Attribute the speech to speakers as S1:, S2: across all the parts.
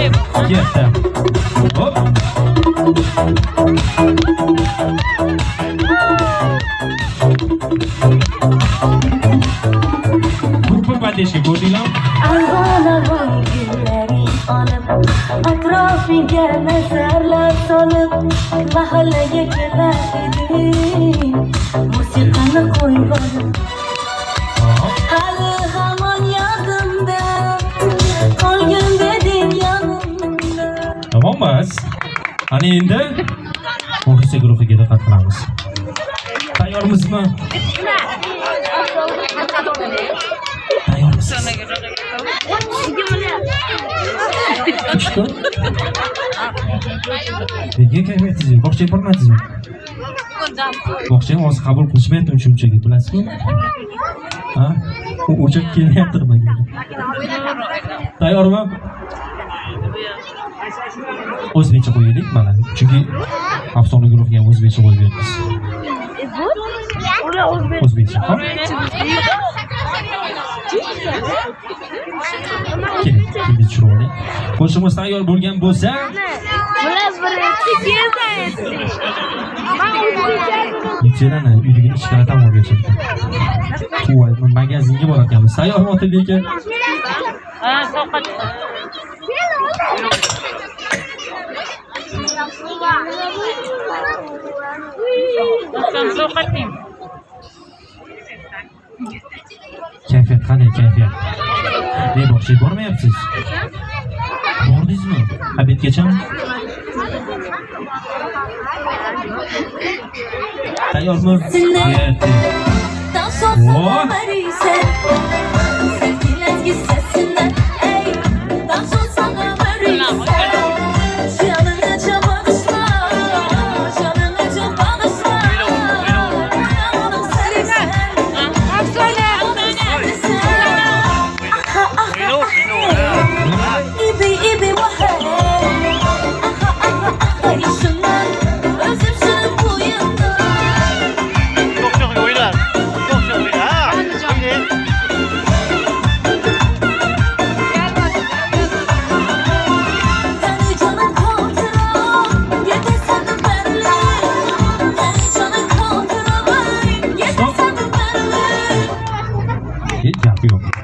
S1: Ketdi. Hop. Grupa badeshga ko'rdinglar?
S2: Arg'on gullaring olib, atrofiga nazarlar solib, mahallaga kelar eding, musiqani qo'yib olib. Hali hamon yodimda, qolgin deding yonimda.
S1: Tamommiz. Ana endi muxlislar guruhiga diqqat qilamiz. Tayyormizmi? Tayyormisiz? Ishton. Nega kayfiyatingiz? Bog'chaga bormadingizmi? Bog'chaga hozir qabul qilishmayapti shunchaki, bilasizmi? Ha? U o'chib kelyapti nimaga? Tayyormi? O'zbekcha qo'yaylik mana. Chunki afsona guruhga ham o'zbekcha qo'yib beramiz. O'zbekcha. Keling, chiroyli. Qo'shimiz tayyor bo'lgan bo'lsa, Yetselani uyligini ichkara tamom berishdi. Voy, magazinga borar ekanmiz. Tayyormi Otabek aka?
S3: Ha, sovqat. Sovqating.
S1: Kayfiyat qanday kayfiyat? Ne bog'chaga bormayapsiz? Bordingizmi? Obedgachami? Tayyormi? Ketdi.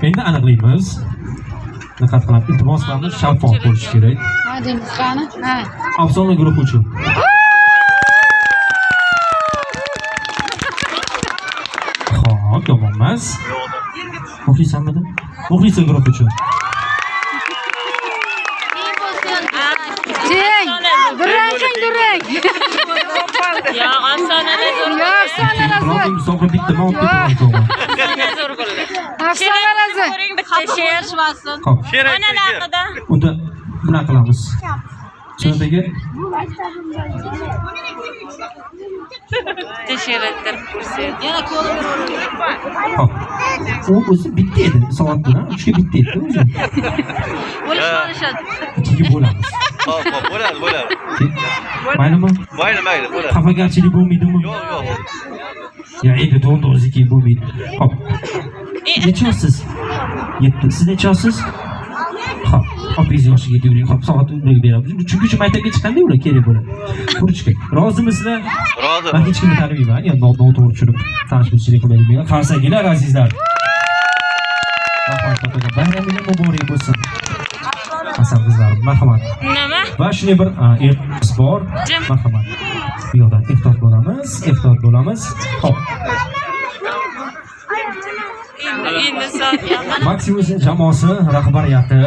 S1: Endi aniqlaymiz. Diqqat qilib, iltimos qilamiz, shaffof bo'lishi kerak.
S3: Ha, deymiz qani? Ha.
S1: Afsona guruhi uchun. Xo'p, yomon emas. Muxlisanmidi? Muxlislar guruhi uchun.
S3: Jeng, durang. Ya, afsonalar zo'r. Ya, afsonalar zo'r.
S1: Musobaqa bittami, olib ketaman.
S3: Zo'r bo'ldi. Afsonalar zo'r. Bitta she'r shvasin. Ana haqida.
S1: Unda bunaqa qilamiz. So'ndagi
S3: She'rlar ko'rsak. Yana ko'rib.
S1: u o'zi bitta edi. Soat bilan 3 ga bitta edi o'zi.
S3: Bo'lish olishadi.
S1: 2 ga bo'lamiz.
S4: Hop, bo'ladi.
S1: Maylimi?
S4: Mayli, bo'ladi.
S1: Xafagarchilik bo'lmaydimi?
S4: Yo'q.
S1: Ya endi to'g'ri bo'lmaydi. Hop. Nechasiz? 7. Siz nechasiz? Hop. Opingiz yoshiga yuring. Hop, soat ularga beramiz. Chunki shu maktabga chiqqanda ular kerak bo'ladi. Ko'rishga. Rozimisizlar?
S4: Rozi.
S1: Men hech kimni tanimayman. Ya noto'g'ri tushunib, tanishchilik qilmayman. Qarsangilar azizlar. Bayramingiz muborak bo'lsin. Hasan qizlarim, marhamat.
S3: Nima?
S1: Va shunday bir ertamiz bor. Marhamat. Bu yoqdan ehtiyot bo'lamiz. Hop.
S3: Endi soat.
S1: Maksimus jamoasi rahbariyati